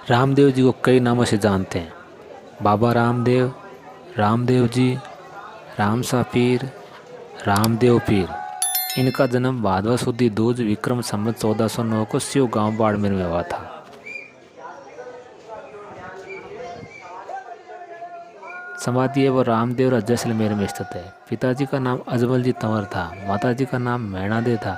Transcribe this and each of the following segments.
रामदेव जी को कई नामों से जानते हैं। बाबा रामदेव, रामदेव जी, रामसा पीर, रामदेव पीर। इनका जन्म भादवा सुदी दूज विक्रम संवत 1409 को शिव गांव बाड़मेर में हुआ था। समाधि है वो रामदेव जैसलमेर में स्थित है। पिताजी का नाम अजमल जी तंवर था, माताजी का नाम मैणादे था।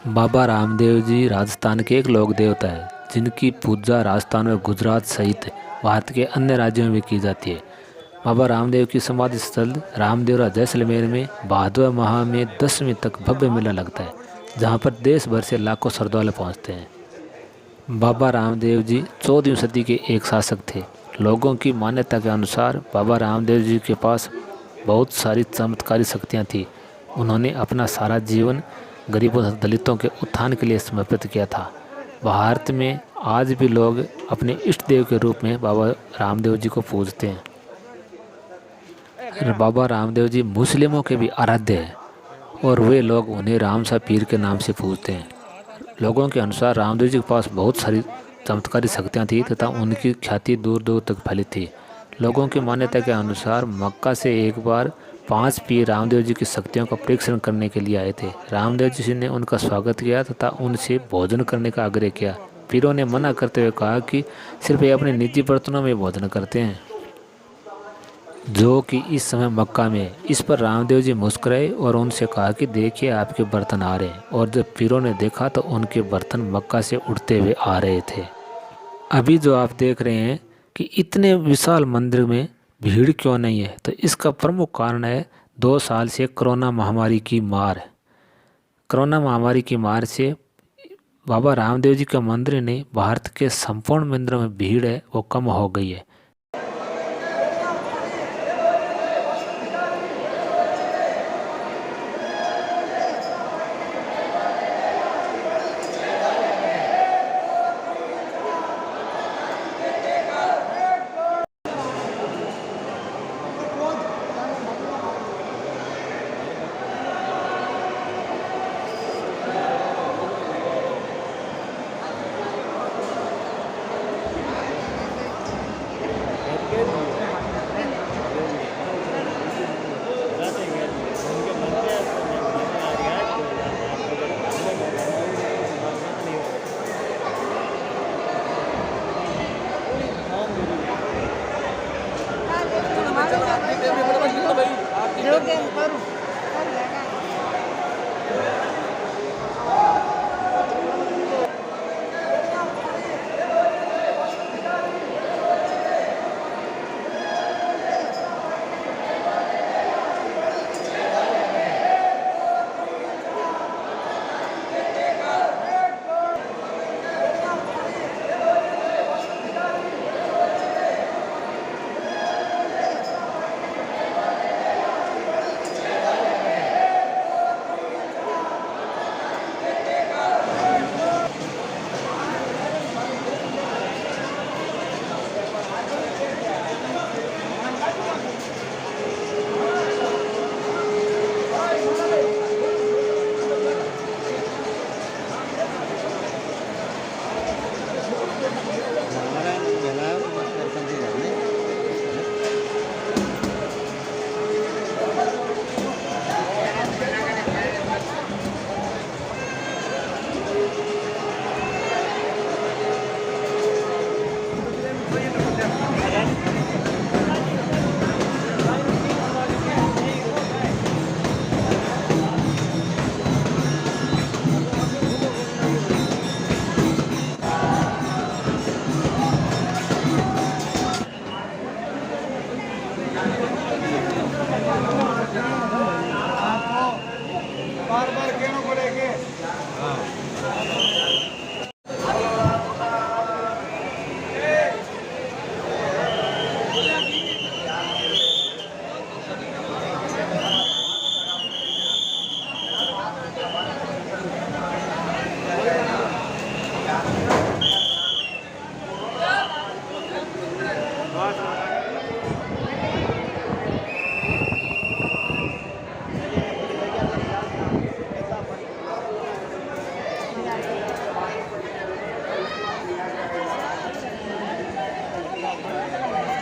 बाबा रामदेव जी राजस्थान के एक लोक देवता है जिनकी पूजा राजस्थान में गुजरात सहित भारत के अन्य राज्यों में भी की जाती है। बाबा रामदेव की समाधि स्थल रामदेवरा जैसलमेर में भादवा माह में 10वीं तक भव्य मेला लगता है, जहाँ पर देश भर से लाखों श्रद्धालु पहुँचते हैं। बाबा रामदेव जी 14वीं सदी के एक शासक थे। लोगों की मान्यता के अनुसार बाबा रामदेव जी के पास बहुत सारी चमत्कारी शक्तियाँ थीं। उन्होंने अपना सारा जीवन गरीबों तथा दलितों के उत्थान के लिए समर्पित किया था। भारत में आज भी लोग अपने इष्ट देव के रूप में बाबा रामदेव जी को पूजते हैं। बाबा रामदेव जी मुस्लिमों के भी आराध्य हैं और वे लोग उन्हें रामसा पीर के नाम से पूजते हैं। लोगों के अनुसार रामदेव जी के पास बहुत सारी चमत्कारी शक्तियाँ थी तथा उनकी ख्याति दूर दूर तक फैली थी। लोगों की मान्यता के अनुसार मक्का से एक बार 5 पीर रामदेव जी की शक्तियों का परीक्षण करने के लिए आए थे। रामदेव जी ने उनका स्वागत किया तथा उनसे भोजन करने का आग्रह किया। पीरों ने मना करते हुए कहा कि सिर्फ ये अपने निजी बर्तनों में भोजन करते हैं, जो कि इस समय मक्का में है। इस पर रामदेव जी मुस्कुराए और उनसे कहा कि देखिए आपके बर्तन आ रहे हैं। और जब पीरों ने देखा तो उनके बर्तन मक्का से उड़ते हुए आ रहे थे। अभी जो आप देख रहे हैं कि इतने विशाल मंदिर में भीड़ क्यों नहीं है, तो इसका प्रमुख कारण है 2 साल से कोरोना महामारी की मार। कोरोना महामारी की मार से बाबा रामदेव जी के मंदिर ने भारत के संपूर्ण मंदिरों में भीड़ है वो कम हो गई है।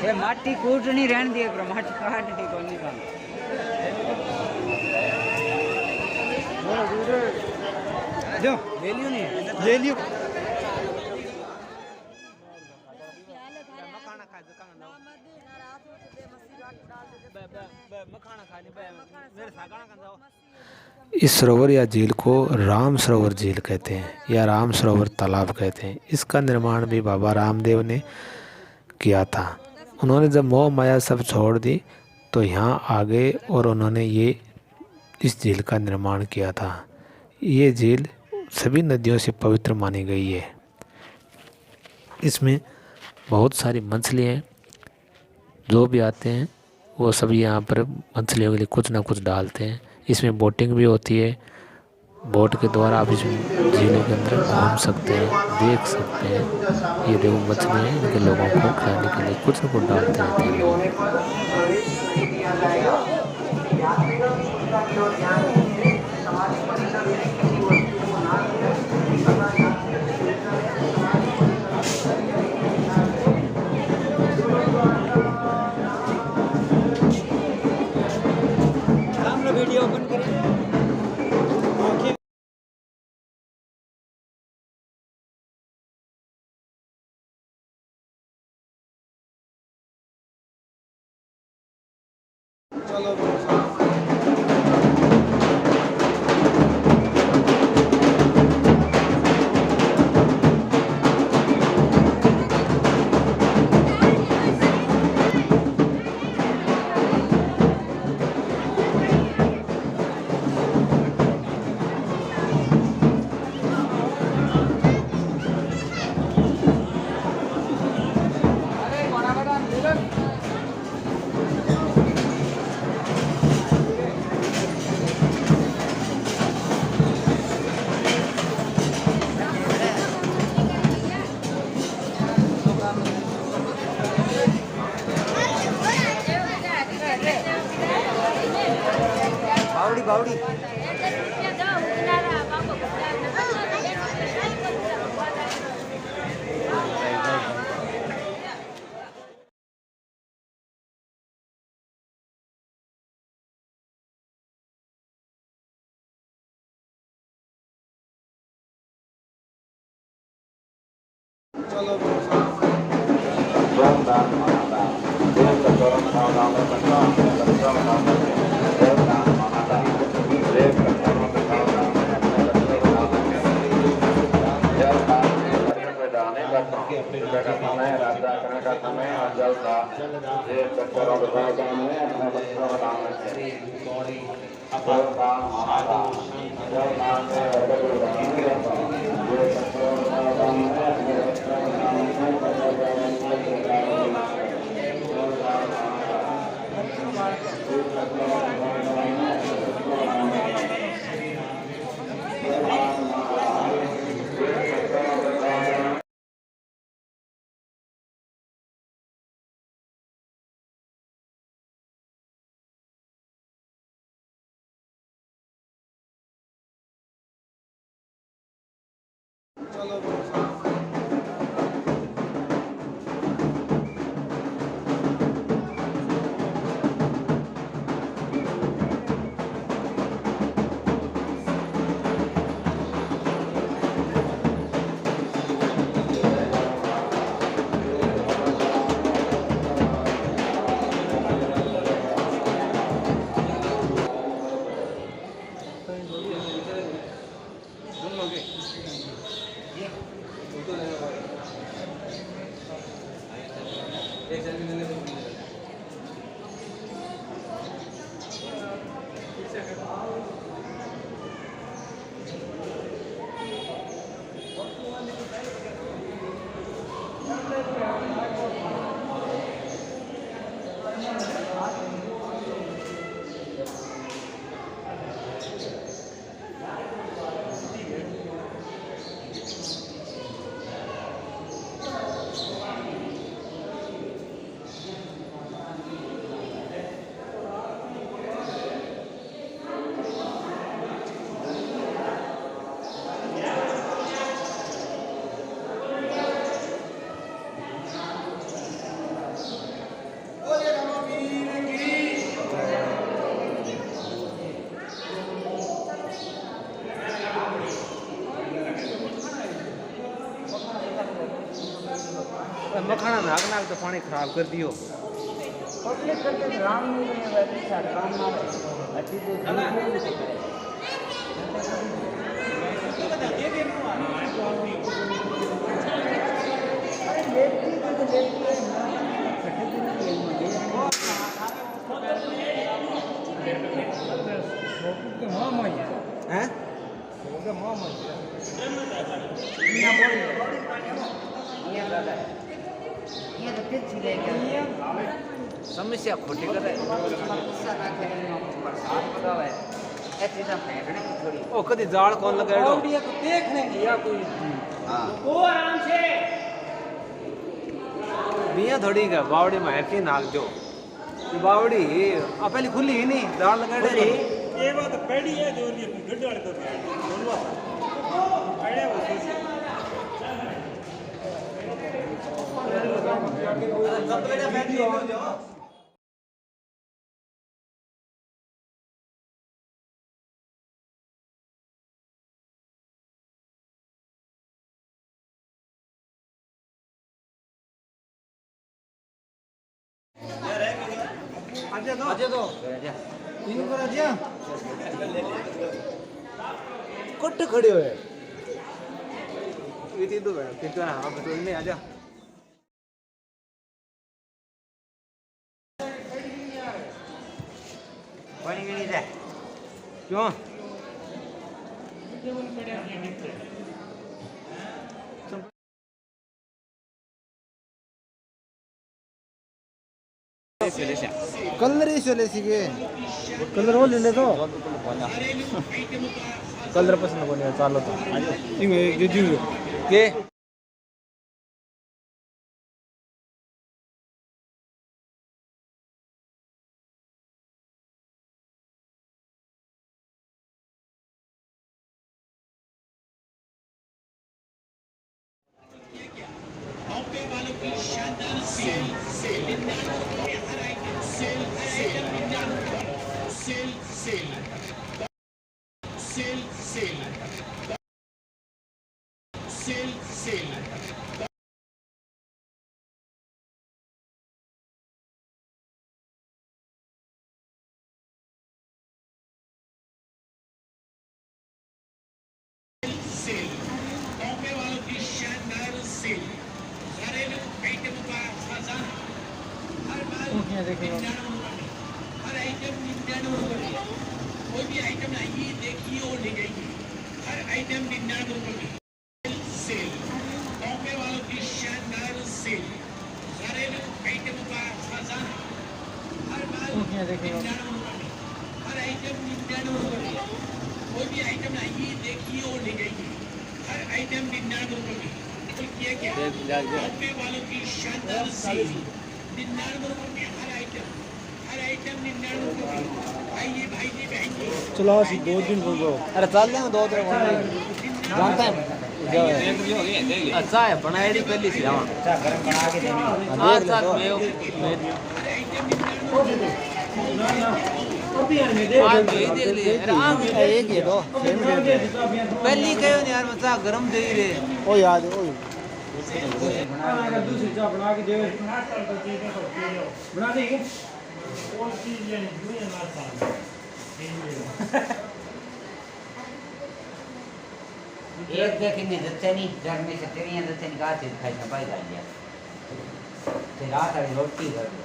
ये माटी कूटनी रहने दिए करो, माटी काटनी को नहीं काम। जो ले लियो नहीं, ले लियो। इस सरोवर या झील को राम सरोवर झील कहते हैं या राम सरोवर तालाब कहते हैं। इसका निर्माण भी बाबा रामदेव ने किया था। उन्होंने जब मोह माया सब छोड़ दी तो यहाँ आ गए और उन्होंने इस झील का निर्माण किया था। ये झील सभी नदियों से पवित्र मानी गई है। इसमें बहुत सारी मछलियाँ हैं, जो भी आते हैं वो सभी यहाँ पर मछलियों के लिए कुछ ना कुछ डालते हैं। इसमें बोटिंग भी होती है। बोट के द्वारा आप इस झीलों के अंदर घूम सकते हैं, देख सकते हैं। ये देखो मछलियाँ हैं, इनके लोगों को खाने के लिए कुछ न कुछ डालते रहते हैं लोग। वीडियो ओपन करें। बावड़ी बावड़ी का समय राजाकरण का समय और जल का ये चक्करों के भाग में अपने बच्चों का नाम रखें। जल का महादान जल नाम में ये चक्करों के भाग में अपने बच्चों का मखाना नाग नाग तो पानी खराब कर दियो पब्लिक करके राम नहीं बने वैसे सरकार ना अच्छी तो हैं ये तो किस लेके समस्या खोटी कर रहे समस्या ना करें बरसात पड़ा है ऐसी ना फेंकने की थोड़ी ओ कदी जाल कौन लगाएड़ो ये तो देखने की या कोई हां ओ आराम से बिया थोड़ी का बावड़ी में है कि नाग जो ये बावड़ी आ पहले खुली ही नहीं जाल लगाएड़े ये बात पड़ी है जो नहीं गड्ढे वाले तो बोलवा आईडिया वो अजय दो इनको कर दिया कुट खड़े हुए ये तीन दो बैठ तीन तो ना आप तो नहीं आजा पानी नहीं दे क्यों कलर ही चले सीगे कलर वो ले ले तो कलर पसंद कोनी चालो तो इंग जुजु के हर आइटम 99 रुपये कोई भी आइटम आएगी देखिए और ले जाइए हर आइटम 99 रुपये सेल बॉम्बे वालों की शानदार सेल सारे आइटम का खजाना हर माल 99 रुपये हर आइटम 99 रुपये कोई भी आइटम आएगी देखिए और ले जाइए हर आइटम 99 रुपये तो किया क्या बॉम्बे वालों की शानदार सेल 99 रुपये हर आइटम 99 रुपये आइए भाई जी बहन जी चलो सी 2 दिन हो गए अरे चल ले 2 दिन जानता है अच्छा है बनाएड़ी पहली से हां अच्छा गरम बना के देनी हां सर मैं देख लिए एक ये दो पहली कहो यार मचा गरम दे रे ओ याद ओ अगर दूसरी चाय बना के दे बना देंगे और चीज लेनी है नाश्ता एक देखेंगे दत्ते नहीं घर में से तेरी दत्ते निकाल के खाई छपाई कर दिया ते रात वाली रोटी कर दो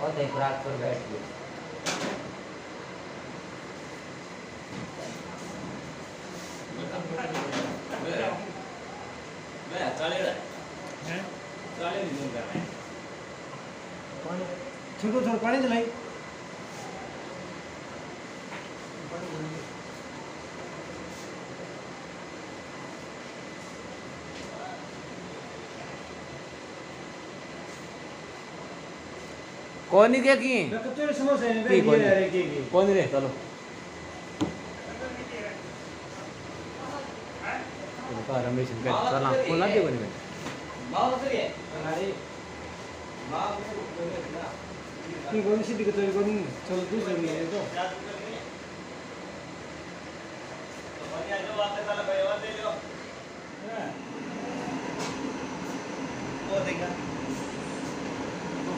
और देख रात पर बैठ गए मैं चाले रहा है चाले नहीं कर रहा है छोटो छोटो पानी चलाई कौन ही क्या की कच्चे समोसे हैं की कौन रे की कौन रे चलो का रमेश का चला कौन लाते कोनी में माओ तो ये अरे माओ की कौन सी दिक्कत है कौन चलो दूसरे में है तो जो बात है चलो भाई और दे लो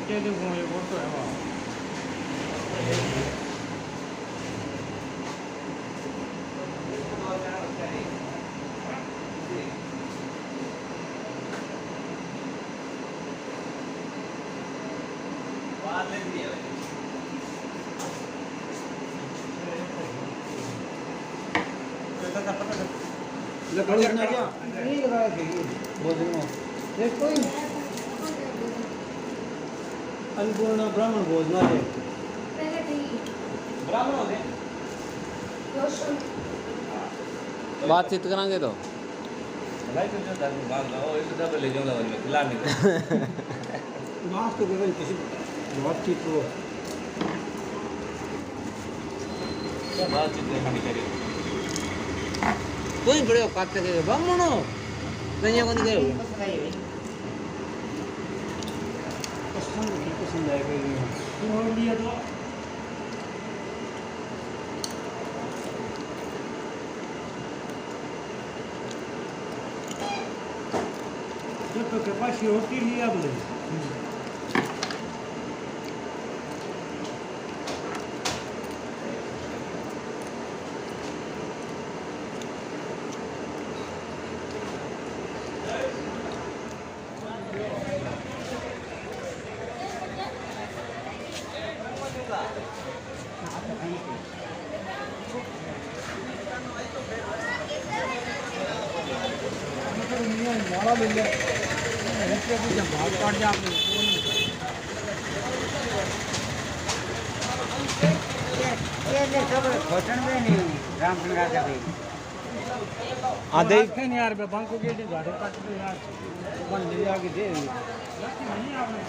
क्या देखो ये फोटो है वहाँ लगना क्या नहीं लगाया भोजन में कोई अन्नपूर्णा ब्राह्मण भोजनालय ब्राह्मण हो गए बातचीत करांगे तो मास्क तो केवल किसी बातचीत को बातचीत नहीं करी कोई बड़े औकात के ब्राह्मण हो नहीं कौन गए पसंद आएगा लिया तो जब के पास होती लिया बोले मारा ले लिया भाग काट जा आपने ये देखो खोटन में नहीं रामचंद्र का भी आधे नहीं यार बंक को गेट गाड़ी काट दे यार बन ले आके दे नहीं आपने